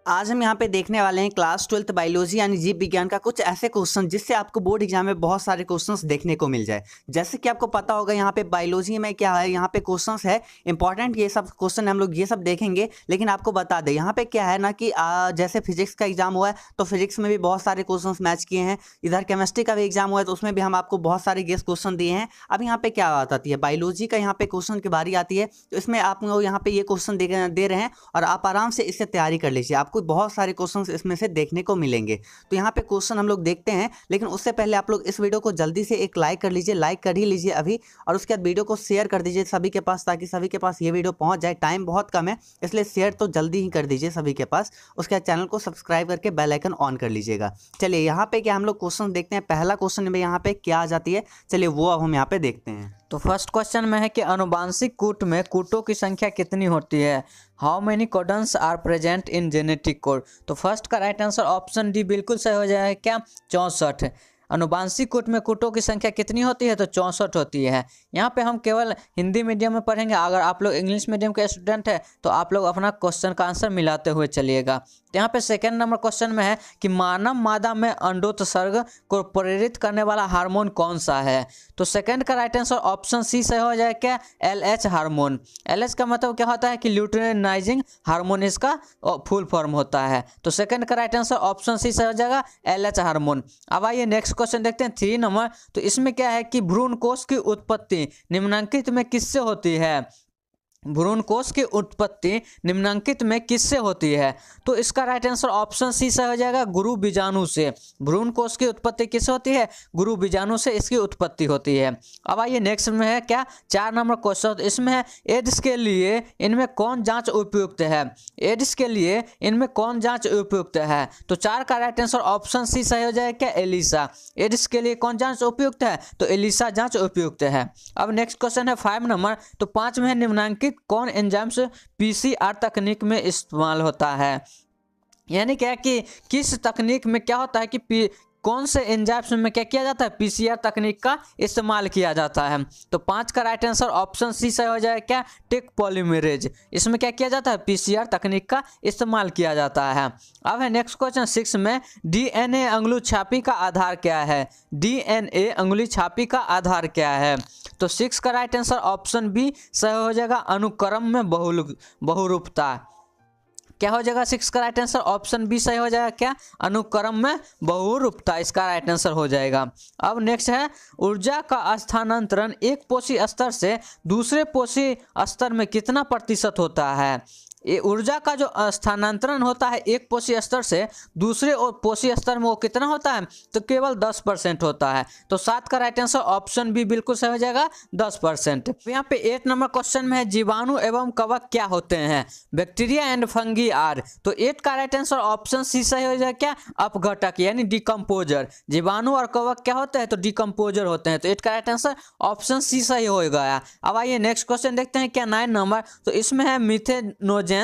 आज हम यहाँ पे देखने वाले हैं क्लास 12th बायोलॉजी यानी जीव विज्ञान का कुछ ऐसे क्वेश्चन जिससे आपको बोर्ड एग्जाम में बहुत सारे क्वेश्चंस देखने को मिल जाए। जैसे कि आपको पता होगा यहाँ पे बायोलॉजी में क्या है, यहाँ पे क्वेश्चंस है इंपॉर्टेंट, ये सब क्वेश्चन हम लोग ये सब देखेंगे। लेकिन आपको बता दें यहाँ पे क्या है ना कि जैसे फिजिक्स का एग्जाम हुआ है तो फिजिक्स में भी बहुत सारे क्वेश्चन मैच किए हैं। इधर केमिस्ट्री का भी एग्जाम हुआ है तो उसमें भी हम आपको बहुत सारे गेस क्वेश्चन दिए हैं। अब यहाँ पे क्या बात आती है, बायोलॉजी का यहाँ पे क्वेश्चन की बारी आती है तो इसमें आप लोग यहाँ पे ये क्वेश्चन दे रहे हैं और आप आराम से इससे तैयारी कर लीजिए। आपको बहुत सारे क्वेश्चन इसमें से देखने को मिलेंगे। तो यहाँ पे क्वेश्चन हम लोग देखते हैं, लेकिन उससे पहले आप लोग इस वीडियो को जल्दी से एक लाइक कर लीजिए, लाइक कर ही लीजिए अभी, और उसके बाद वीडियो को शेयर कर दीजिए सभी के पास ताकि सभी के पास ये वीडियो पहुंच जाए। टाइम बहुत कम है इसलिए शेयर तो जल्दी ही कर दीजिए सभी के पास। उसके बाद चैनल को सब्सक्राइब करके बेल आइकन ऑन कर लीजिएगा। चलिए यहाँ पे क्या हम लोग क्वेश्चन देखते हैं। पहला क्वेश्चन में यहाँ पे क्या आ जाती है, चलिए वो अब हम यहाँ पे देखते हैं। तो फर्स्ट क्वेश्चन में है कि अनुवांशिक कूट में कूटों की संख्या कितनी होती है। How many codons are present in genetic code. तो फर्स्ट का राइट आंसर ऑप्शन डी बिल्कुल सही हो जाएगा, क्या 64। अनुवांशिक कूट में कूटों की संख्या कितनी होती है तो 64 होती है। यहाँ पे हम केवल हिंदी मीडियम में पढ़ेंगे, अगर आप लोग इंग्लिश मीडियम के स्टूडेंट है तो आप लोग अपना क्वेश्चन का आंसर मिलाते हुए चलिएगा। तो यहाँ पे सेकेंड नंबर क्वेश्चन में है कि मानव मादा में अंडोत्सर्ग को प्रेरित करने वाला हार्मोन कौन सा है। तो सेकेंड का राइट आंसर ऑप्शन सी सही हो जाएगा, क्या LH हार्मोन। LH का मतलब क्या होता है कि ल्यूटिनाइजिंग हार्मोन इसका फुल फॉर्म होता है। तो सेकेंड का राइट आंसर ऑप्शन सी सही हो जाएगा, LH हार्मोन। अब आइए नेक्स्ट क्वेश्चन देखते हैं 3 नंबर। तो इसमें क्या है कि भ्रूण कोश की उत्पत्ति निम्नलिखित में किससे होती है। भ्रूण कोश की उत्पत्ति निम्नलिखित में किससे होती है। तो इसका राइट आंसर ऑप्शन सी से हो जाएगा, गुरु बीजाणु से। भ्रूण कोश की उत्पत्ति किससे होती है, गुरु बीजाणु से इसकी उत्पत्ति होती है। अब आइए नेक्स्ट में है क्या 4 नंबर क्वेश्चन। इसमें है एड्स के लिए इनमें कौन जांच उपयुक्त है। एड्स के लिए इनमें कौन जांच उपयुक्त है। तो 4 का राइट आंसर ऑप्शन सी सही हो जाएगा, क्या एलिसा। एड्स के लिए कौन जांच उपयुक्त है तो एलिसा जांच उपयुक्त है। अब नेक्स्ट क्वेश्चन है 5 नंबर। तो 5 में है निम्नलिखित कौन एंजाइम्स PCR तकनीक में इस्तेमाल होता है। यानी क्या कि किस तकनीक में क्या होता है कि कौन से एंजाइम्स में क्या किया जाता है, PCR तकनीक का इस्तेमाल किया जाता है। तो 5 का राइट आंसर ऑप्शन सी सही हो जाएगा, क्या टेक पॉलीमरेज। इसमें क्या किया जाता है, PCR तकनीक का इस्तेमाल किया जाता है। अब है नेक्स्ट क्वेश्चन 6 में DNA अंगुली छापी का आधार क्या है। DNA अंगुली छापी का आधार क्या है। तो 6 का राइट आंसर ऑप्शन बी सही हो जाएगा, अनुक्रम में बहुरूपता। क्या हो जाएगा 6 का राइट आंसर ऑप्शन बी सही हो जाएगा, क्या अनुक्रम में बहुरूपता इसका राइट आंसर हो जाएगा। अब नेक्स्ट है ऊर्जा का स्थानांतरण एक पोषी स्तर से दूसरे पोषी स्तर में कितना प्रतिशत होता है। ये ऊर्जा का जो स्थानांतरण होता है एक पोषी स्तर से दूसरे और पोषी स्तर में वो कितना होता है तो केवल 10% होता है। तो 7 का राइट आंसर ऑप्शन बी बिल्कुल सही हो जाएगा, 10%। यहाँ पे 8 नंबर क्वेश्चन में है जीवाणु एवं कवक क्या होते हैं। Bacteria and fungi are. तो 8 का राइट आंसर ऑप्शन सी सही हो जाएगा, क्या अपघटक यानी डिकम्पोजर। जीवाणु और कवक क्या होते हैं तो डिकम्पोजर होते हैं। तो 8 का राइट आंसर ऑप्शन सी सही हो गया। अब आइए नेक्स्ट क्वेश्चन देखते हैं क्या 9 नंबर। तो इसमें है मिथेनोजेंस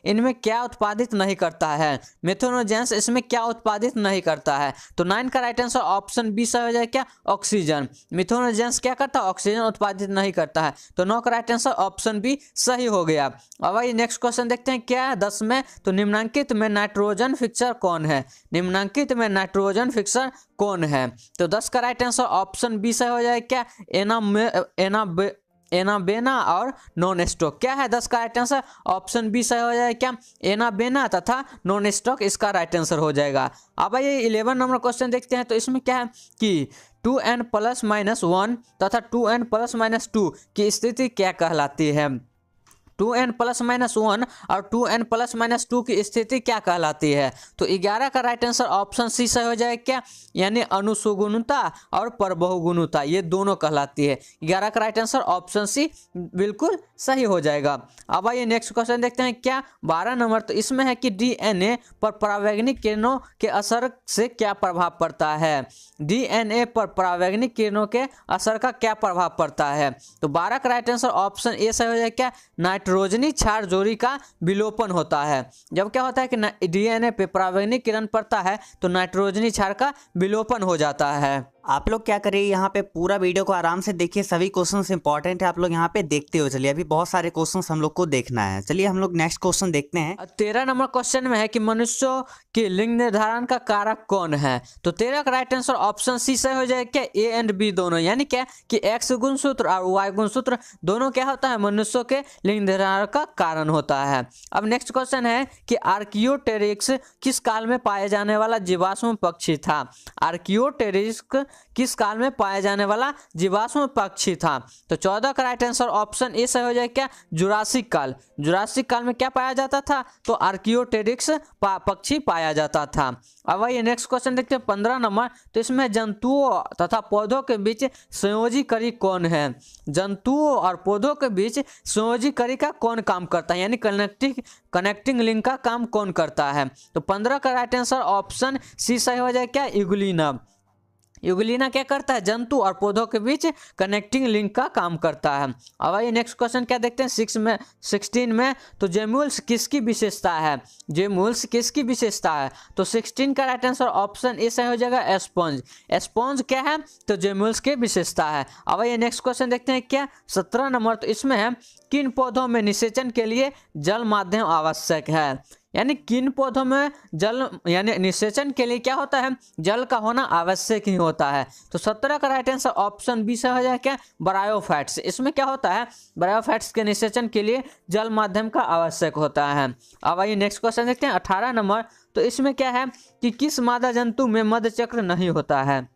इनमें क्या उत्पादित नहीं करता है। मिथेनोजेंस इसमें क्या उत्पादित नहीं करता है। तो 9 का राइट आंसर ऑप्शन बी सही हो जाएगा, क्या ऑक्सीजन। मिथेनोजेंस क्या करता है, ऑक्सीजन उत्पादित नहीं करता है। तो 9 का राइट आंसर ऑप्शन बी सही हो गया। अब आइए नेक्स्ट क्वेश्चन देखते हैं क्या है 10 में। तो निम्नलिखित में नाइट्रोजन फिक्सर कौन है। निम्नलिखित में नाइट्रोजन फिक्सर कौन है। तो 10 का राइट आंसर ऑप्शन बी सही हो जाएगा, क्या एनाबेना और नॉन स्टॉक। क्या है 10 का राइट आंसर ऑप्शन बी सही हो जाएगा, क्या एनाबेना तथा नॉन स्टॉक इसका राइट आंसर हो जाएगा। अब ये 11 नंबर क्वेश्चन देखते हैं। तो इसमें क्या है कि 2n+-1 तथा 2n+-2 की स्थिति क्या कहलाती है। 2n+-1 और 2n+-2 की स्थिति क्या कहलाती है। तो 11 का राइट आंसर ऑप्शन सी सही हो जाएगा, क्या यानी अनुसुगुणता और परबहुगुणता ये दोनों कहलाती है। 11 का राइट आंसर ऑप्शन सी बिल्कुल सही हो जाएगा। अब आइए नेक्स्ट क्वेश्चन देखते हैं क्या 12 नंबर। तो इसमें है कि DNA पर परावैंगिक किरणों के असर से क्या प्रभाव पड़ता है। DNA पर परावैंगिक किरणों के असर का क्या प्रभाव पड़ता है। तो 12 का राइट आंसर ऑप्शन ए सही हो जाएगा, क्या नाइट्रोजनी क्षार जोड़ी का विलोपन होता है। जब क्या होता है कि DNA पे परावैंगिक किरण पड़ता है तो नाइट्रोजनी क्षार का विलोपन हो जाता है। आप लोग क्या करिए, यहाँ पे पूरा वीडियो को आराम से देखिए, सभी क्वेश्चंस इंपॉर्टेंट है, आप लोग यहाँ पे देखते हो। चलिए अभी बहुत सारे क्वेश्चंस हम लोग को देखना है। चलिए हम लोग नेक्स्ट क्वेश्चन देखते हैं। 13 नंबर क्वेश्चन में है कि मनुष्यों के लिंग निर्धारण का कारक कौन है। तो 13 का राइट आंसर ऑप्शन सी सही हो जाएगा। क्या ए एंड बी दोनों, यानी क्या कि एक्स गुणसूत्र और वाई गुणसूत्र दोनों क्या होता है, मनुष्यों के लिंग निर्धारण का कारण होता है। अब नेक्स्ट क्वेश्चन है कि आर्कियोटेरिक्स किस काल में पाए जाने वाला जीवाश्म पक्षी था। आर्कियोटेरिक्स किस काल में पाया जाने वाला जीवाश्म पक्षी था। तो 14 का राइट आंसर ऑप्शन ए सही हो जाएगा। क्या जुरासिक काल। जुरासिक काल में क्या पाया जाता था, तो आर्कियोटेरिक्स पक्षी पाया जाता था। अब आइए नेक्स्ट क्वेश्चन देखते हैं 15 नंबर। तो इसमें जंतुओं तथा पौधों के बीच संयोजी कड़ी कौन है। जंतुओं और पौधों के बीच संयोजी कड़ी का कौन काम करता है, यानी कनेक्टिंग लिंक का काम कौन करता है। तो 15 का राइट आंसर ऑप्शन सी सही हो जाएगा। क्या यूग्लिना। यूग्लिना क्या करता है, जंतु और पौधों के बीच कनेक्टिंग लिंक का काम करता है। अब आइए नेक्स्ट क्वेश्चन क्या देखते हैं 16 में। तो जेम्यूल्स किसकी विशेषता है। जेम्यूल्स किसकी विशेषता है। तो 16 का राइट आंसर ऑप्शन ए सही हो जाएगा। एस्पॉन्ज। एस्पॉन्ज क्या है, तो जेम्यूल्स की विशेषता है। अब आइए नेक्स्ट क्वेश्चन देखते हैं क्या 17 नंबर। तो इसमें है किन पौधों में निषेचन के लिए जल माध्यम आवश्यक है, यानी किन पौधों में जल यानी निषेचन के लिए क्या होता है, जल का होना आवश्यक ही होता है। तो 17 का राइट आंसर ऑप्शन बी से हो जाए क्या ब्रायोफाइट्स। इसमें क्या होता है, ब्रायोफाइट्स के निषेचन के लिए जल माध्यम का आवश्यक होता है। अब आइए नेक्स्ट क्वेश्चन देखते हैं 18 नंबर। तो इसमें क्या है कि किस मादा जंतु में मध चक्र नहीं होता है।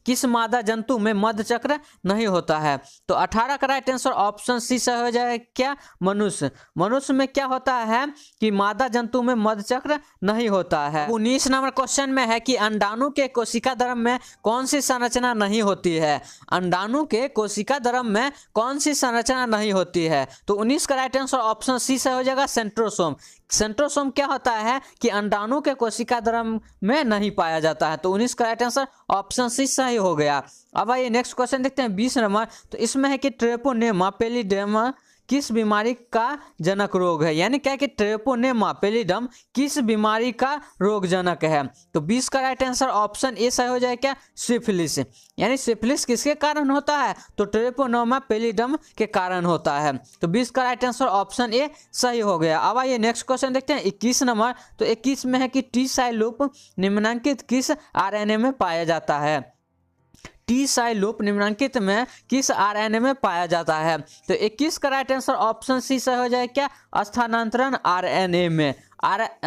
किस मादा जंतु में मध चक्र नहीं होता है। तो 18 का राइट आंसर ऑप्शन सी से हो जाएगा। क्या मनुष्य। मनुष्य में क्या होता है कि मादा जंतु में मध चक्र नहीं होता है। 19 नंबर क्वेश्चन में है कि अंडाणु के कोशिका धर्म में कौन सी संरचना नहीं होती है। अंडाणु के कोशिका धर्म में कौन सी संरचना नहीं होती है। तो 19 का राइट आंसर ऑप्शन सी से हो जाएगा। सेंट्रोसोम। सेंट्रोसोम क्या होता है कि अंडाणु के कोशिका धर्म में नहीं पाया जाता है। तो 19 का राइट आंसर ऑप्शन सी सही हो गया। अब आइए नेक्स्ट क्वेश्चन देखते हैं 20 नंबर। तो इसमें है कि ट्रेपोनेमा पेलिडम किस बीमारी का जनक रोग है, यानी क्या कि ट्रेपोनेमा पेलिडम किस बीमारी का रोग जनक है। तो 20 का राइट आंसर ऑप्शन ए सही हो जाए। क्या सिफिलिस। यानी सिफिलिस किसके कारण होता है, तो ट्रेपोनेमा पेलिडम के कारण होता है। तो 20 का राइट आंसर ऑप्शन ए सही हो गया। अब आइए नेक्स्ट क्वेश्चन देखते हैं 21 नंबर। तो 21 में है कि टी साई लूप निम्नलिखित किस आरएनए में पाया जाता है। टी साई लूप निम्नलिखित में किस आरएनए में पाया जाता है। तो 21 का राइट आंसर ऑप्शन सी से हो जाए। क्या स्थानांतरण आरएनए में।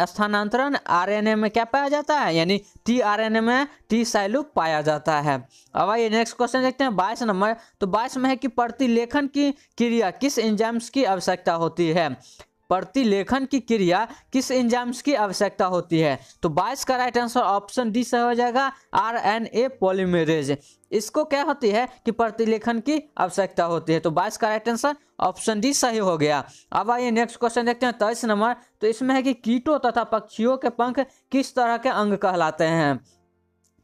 स्थानांतरण आरएनए में क्या पाया जाता है, यानी टी आरएनए में टी साई लूप पाया जाता है। अब आइए नेक्स्ट क्वेश्चन देखते हैं 22 नंबर। तो 22 में है कि प्रतिलेखन की क्रिया किस एंजाइम्स की आवश्यकता होती है। प्रतिलेखन की क्रिया किस एंजाइम्स की आवश्यकता होती है। तो 22 का राइट आंसर ऑप्शन डी से हो जाएगा। RNA polymerase. इसको क्या होती है कि प्रतिलेखन की आवश्यकता होती है। तो 22 का राइट आंसर ऑप्शन डी सही हो गया। अब आइए नेक्स्ट क्वेश्चन देखते हैं 23 नंबर। तो इसमें है कि कीटों तथा पक्षियों के पंख किस तरह के अंग कहलाते हैं।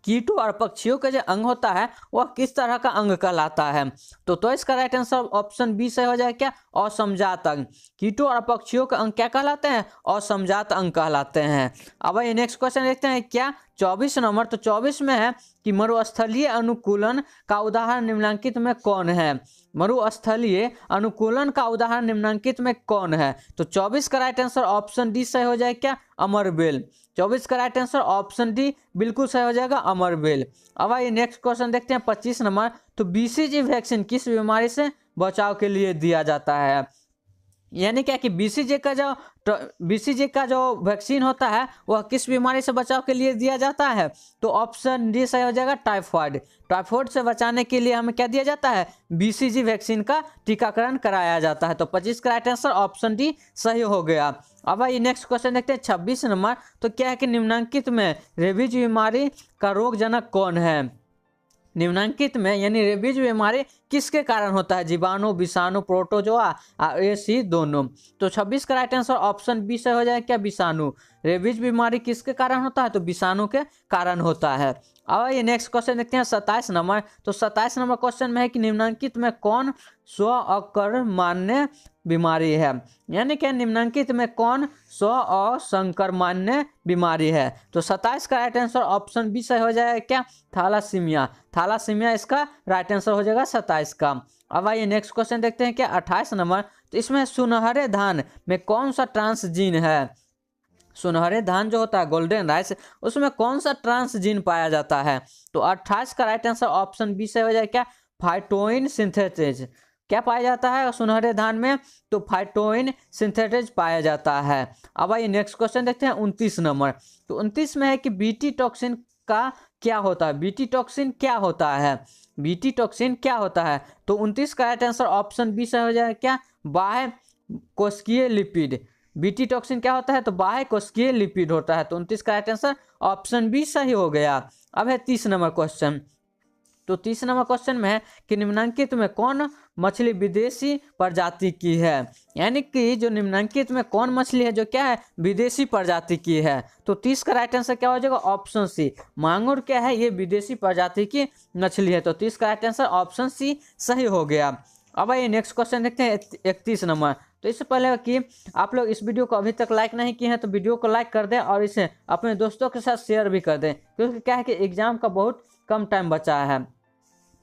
कीटों और पक्षियों का जो अंग होता है वह किस तरह का अंग कहलाता है। तो इसका राइट आंसर ऑप्शन बी से हो जाए। क्या असमजात अंग। कीटों और पक्षियों का अंग क्या कहलाते हैं, असमजात अंग कहलाते हैं। अब ये नेक्स्ट क्वेश्चन देखते हैं क्या 24 नंबर। तो 24 में है कि मरुस्थलीय अनुकूलन का उदाहरण निम्नलिखित में कौन है। मरुस्थलीय अनुकूलन का उदाहरण निम्नलिखित में कौन है। तो 24 का राइट आंसर ऑप्शन डी सही हो जाए। क्या अमरबेल। 24 का राइट आंसर ऑप्शन डी बिल्कुल सही हो जाएगा, अमरबेल। अब आइए नेक्स्ट क्वेश्चन देखते हैं 25 नंबर। तो बीसीजी वैक्सीन किस बीमारी से बचाव के लिए दिया जाता है, यानी क्या कि बीसीजी का जो वैक्सीन होता है वह किस बीमारी से बचाव के लिए दिया जाता है। तो ऑप्शन डी सही हो जाएगा, टाइफॉइड। टाइफॉइड से बचाने के लिए हमें क्या दिया जाता है, बीसीजी वैक्सीन का टीकाकरण कराया जाता है। तो 25 का राइट आंसर ऑप्शन डी सही हो गया। अब आइए नेक्स्ट क्वेश्चन देखते हैं 26 नंबर। तो क्या है कि निम्नलिखित में रेबीज बीमारी का रोग जनक कौन है। निम्नलिखित में यानी रेबीज बीमारी किसके कारण होता है, जीवाणु, विषाणु, प्रोटोजोआ और ये सी दोनों। तो 26 का राइट आंसर ऑप्शन बी से हो जाए। क्या विषाणु। रेबीज बीमारी किसके कारण होता है, तो विषाणु के कारण होता है। अब ये नेक्स्ट क्वेश्चन देखते हैं 27 नंबर। तो 27 नंबर क्वेश्चन में है कि निम्नलिखित में कौन स्व अकर्मान्य बीमारी है, यानी कि निम्नलिखित में कौन स्व असंक्रमण्य बीमारी है? तो 27 का राइट आंसर ऑप्शन बी सही हो जाएगा क्या? थैलासीमिया। थैलासीमिया इसका राइट आंसर हो जाएगा 27 का। अब आइए नेक्स्ट क्वेश्चन देखते हैं क्या 28 नंबर। तो इसमें सुनहरे धान में कौन सा ट्रांसजीन है? सुनहरे धान जो होता है गोल्डन राइस, उसमें कौन सा ट्रांसजीन पाया जाता है? तो 28 का राइट आंसर ऑप्शन बी से हो जाए क्या? फाइटोइन सिंथेटेज। क्या पाया जाता है सुनहरे धान में? तो फाइटोइन सिंथेटेज पाया जाता है। अब आइए नेक्स्ट क्वेश्चन देखते हैं 29 नंबर। तो 29 में है कि बीटी टॉक्सिन का क्या होता है? बीटी टॉक्सिन क्या होता है? बीटी टॉक्सिन क्या होता है? तो 29 का राइट आंसर ऑप्शन बी से हो जाए क्या? बाह्य कोशिकीय लिपिड। बीटी टॉक्सिन क्या होता है? तो बाह्य कोशिकीय लिपिड होता है। तो 29 का राइट आंसर ऑप्शन बी सही हो गया। अब है 30 नंबर क्वेश्चन। तो 30 नंबर क्वेश्चन में है कि निम्नलिखित में कौन मछली विदेशी प्रजाति की है? यानी कि जो निम्नलिखित में कौन मछली है जो क्या है? विदेशी प्रजाति की है। तो 30 का राइट आंसर क्या हो जाएगा? Option C. मांगुर क्या है? ये विदेशी प्रजाति की मछली है। तो 30 का राइट आंसर ऑप्शन सी सही हो गया। अब आइए नेक्स्ट क्वेश्चन देखते हैं 31 नंबर। तो इससे पहले कि आप लोग इस वीडियो को अभी तक लाइक नहीं किए हैं तो वीडियो को लाइक कर दें और इसे अपने दोस्तों के साथ शेयर भी कर दें, क्योंकि क्या है कि एग्जाम का बहुत कम टाइम बचा है।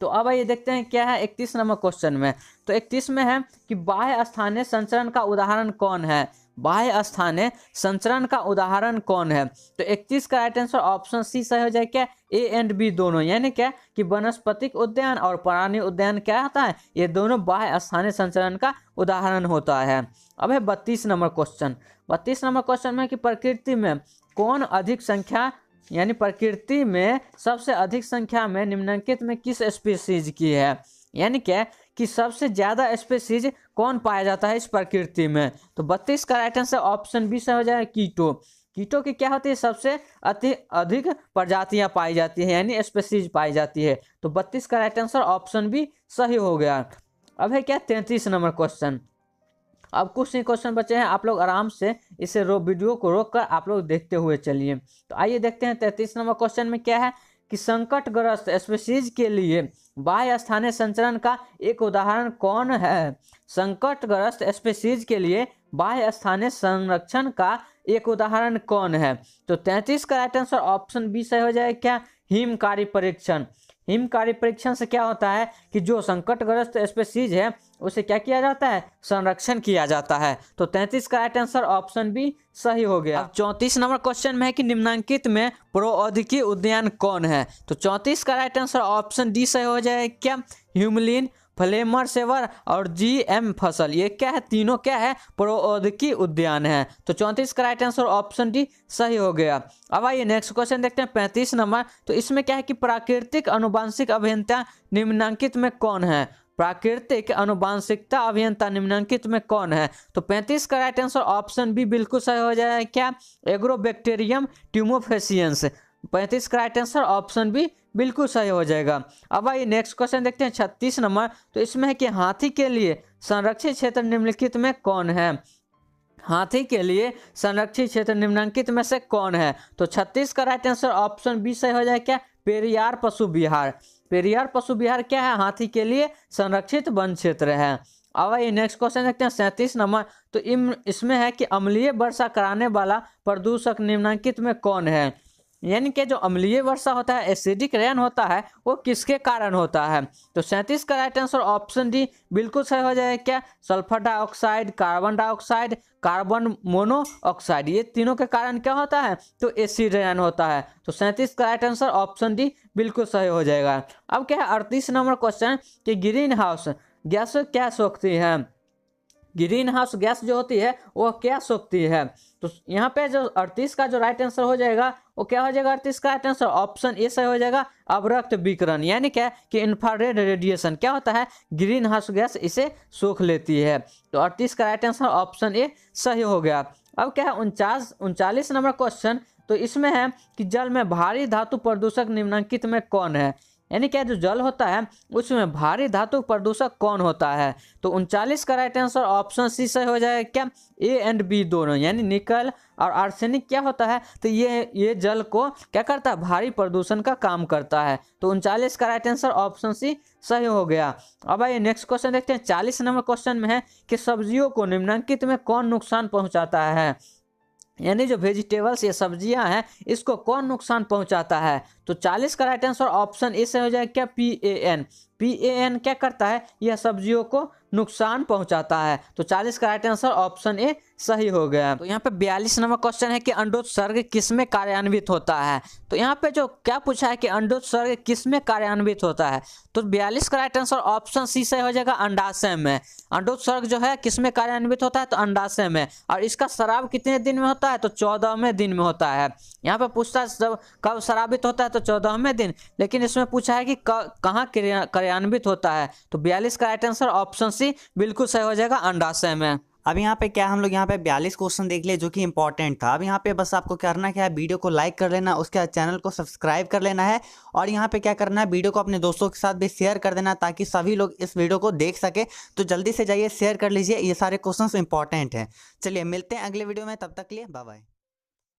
तो अब आइए देखते हैं क्या है 31 नंबर क्वेश्चन में। तो 31 में है कि बाह्य स्थानीय संचरण का उदाहरण कौन है? बाह्य स्थानीय संचरण का उदाहरण कौन है? तो 31 का राइट आंसर ऑप्शन सी सही हो जाए क्या? ए एंड बी दोनों, यानी क्या कि वनस्पतिक उद्यान और प्राणी उद्यान क्या होता है? ये दोनों बाह्य स्थानीय संचरण का उदाहरण होता है। अब है 32 नंबर क्वेश्चन। 32 नंबर क्वेश्चन में कि प्रकृति में कौन अधिक संख्या, यानी प्रकृति में सबसे अधिक संख्या में निम्नलिखित में किस स्पीसीज की है? यानी क्या कि सबसे ज्यादा स्पीसीज कौन पाया जाता है इस प्रकृति में? तो 32 का राइट आंसर ऑप्शन बी से हो जाए कीटो। कीटो की क्या होती है? सबसे अधिक प्रजातियां पाई जाती है, यानी स्पीसीज पाई जाती है। तो 32 का राइट आंसर ऑप्शन बी सही हो गया। अब है क्या 33 नंबर क्वेश्चन। अब कुछ ही क्वेश्चन बचे हैं, आप लोग आराम से इसे वीडियो को रोक कर आप लोग देखते हुए चलिए। तो आइए देखते हैं 33 नंबर क्वेश्चन में क्या है कि संकटग्रस्त स्पीशीज के लिए बाह्य स्थानीय संचरण का एक उदाहरण कौन है? संकटग्रस्त स्पीशीज के लिए बाह्य स्थानीय संरक्षण का एक उदाहरण कौन है? तो 33 का राइट आंसर ऑप्शन बी सही हो जाए क्या? हिमकारी परीक्षण। हिमकारी परीक्षण से क्या होता है कि जो संकटग्रस्त स्पीशीज है उसे क्या किया जाता है? संरक्षण किया जाता है। तो 33 का राइट आंसर ऑप्शन बी सही हो गया। अब 34 नंबर क्वेश्चन में है कि निम्नलिखित में प्रौद्योगिकी उद्यान कौन है? तो 34 का राइट आंसर ऑप्शन डी सही हो जाए क्या? ह्यूमलिन, फ्लेमर सेवर और जीएम फसल, ये क्या है? तीनों क्या है? प्रौद्योगिकी उद्यान है। तो 34 का राइट आंसर ऑप्शन डी सही हो गया। अब आइए नेक्स्ट क्वेश्चन देखते हैं 35 नंबर। तो इसमें क्या है कि प्राकृतिक आनुवंशिक अभियंता निम्नलिखित में कौन है? प्राकृतिक आनुवंशिकता अभियंता निम्नलिखित में कौन है? तो 35 का राइट आंसर ऑप्शन बी बिल्कुल सही हो जाए क्या? एग्रोबैक्टीरियम ट्यूमोफेसियंस। 35 का राइट आंसर ऑप्शन बी बिल्कुल सही हो जाएगा। अब आइए नेक्स्ट क्वेश्चन देखते हैं 36 नंबर। तो इसमें है कि हाथी के लिए संरक्षित क्षेत्र निम्नलिखित में कौन है? हाथी के लिए संरक्षित क्षेत्र निम्नलिखित में से कौन है? तो 36 का राइट आंसर ऑप्शन बी सही हो जाए क्या? पेरियार पशु विहार। पेरियार पशु विहार क्या है? हाथी के लिए संरक्षित वन क्षेत्र है। अब आइए नेक्स्ट क्वेश्चन देखते हैं 37 नंबर। तो इसमें है कि अम्लीय वर्षा कराने वाला प्रदूषक निम्नलिखित में कौन है? यानी कि जो अम्लीय वर्षा होता है, एसिडिक रेन होता है, वो किसके कारण होता है? तो 37 का राइट आंसर ऑप्शन डी बिल्कुल सही हो जाए क्या? Sulphur dioxide, carbon dioxide, carbon monoxide, ये तीनों के कारण क्या होता है? तो एसिड रेन होता है। तो 37 का राइट आंसर ऑप्शन डी बिल्कुल सही हो जाएगा। अब क्या है 38 नंबर क्वेश्चन कि ग्रीन हाउस गैस क्या सोखती है? ग्रीन हाउस गैस जो होती है वो क्या सोखती है? तो यहाँ पे जो 38 का जो राइट आंसर हो जाएगा वो क्या हो जाएगा? 38 का राइट आंसर ऑप्शन ए सही हो जाएगा अवरक्त विकिरण, यानी क्या कि इंफ्रारेड रेडिएशन क्या होता है? ग्रीन हाउस गैस इसे सोख लेती है। तो 38 का राइट आंसर ऑप्शन ए सही हो गया। अब क्या है 39 नंबर क्वेश्चन। तो इसमें है कि जल में भारी धातु प्रदूषक निम्नलिखित में कौन है? यानी क्या जो जल होता है उसमें भारी धातु प्रदूषक कौन होता है? तो 39 का राइट आंसर ऑप्शन सी सही हो जाएगा क्या, ए एंड बी दोनों, यानी निकल और आर्सेनिक क्या होता है, तो ये जल को क्या करता है, भारी प्रदूषण का काम करता है। तो 39 का राइट आंसर ऑप्शन सी सही हो गया। अब आइए नेक्स्ट क्वेश्चन देखते हैं। 40 नंबर क्वेश्चन में है कि सब्जियों को निम्नलिखित में कौन नुकसान पहुंचाता है, यानी जो वेजिटेबल्स या सब्जियां हैं इसको कौन नुकसान पहुंचाता है? तो 40 का राइट आंसर ऑप्शन ए से हो जाएगा क्या, PAN। PAN क्या करता है, यह सब्जियों को नुकसान पहुंचाता है। तो 40 का राइट आंसर ऑप्शन ए सही हो गया। तो यहाँ पे 42 नंबर क्वेश्चन है कि अंडोत्सर्ग किस में कार्यान्वित होता है? तो यहाँ पे जो क्या पूछा है कि अंडोत्सर्ग किस में कार्यान्वित होता है, तो 42 का राइट आंसर ऑप्शन सी से हो जाएगा अंडाशय में। अंडोत्सर्ग जो है किस में कार्यान्वित होता है, तो अंडाशय में। और इसका स्राव कितने दिन में होता है, तो 14वें दिन में होता है। यहाँ पे पूछता है कब स्रावित होता है, तो 14वें दिन, लेकिन इसमें पूछा है कि कहाँ कार्यान्वित होता है। तो 42 का राइट आंसर ऑप्शन सी बिल्कुल सही हो जाएगा, अंडाशय में। अब यहाँ पे क्या हम लोग यहाँ पे 42 क्वेश्चन देख लिए जो कि इंपॉर्टेंट था। अब यहाँ पे बस आपको करना क्या है, वीडियो को लाइक कर लेना, उसके बाद चैनल को सब्सक्राइब कर लेना है, और यहाँ पे क्या करना है, वीडियो को अपने दोस्तों के साथ भी शेयर कर देना ताकि सभी लोग इस वीडियो को देख सके। तो जल्दी से जाइए शेयर कर लीजिए, ये सारे क्वेश्चन इंपॉर्टेंट हैं। चलिए मिलते हैं अगले वीडियो में, तब तक के लिए बाय बाय।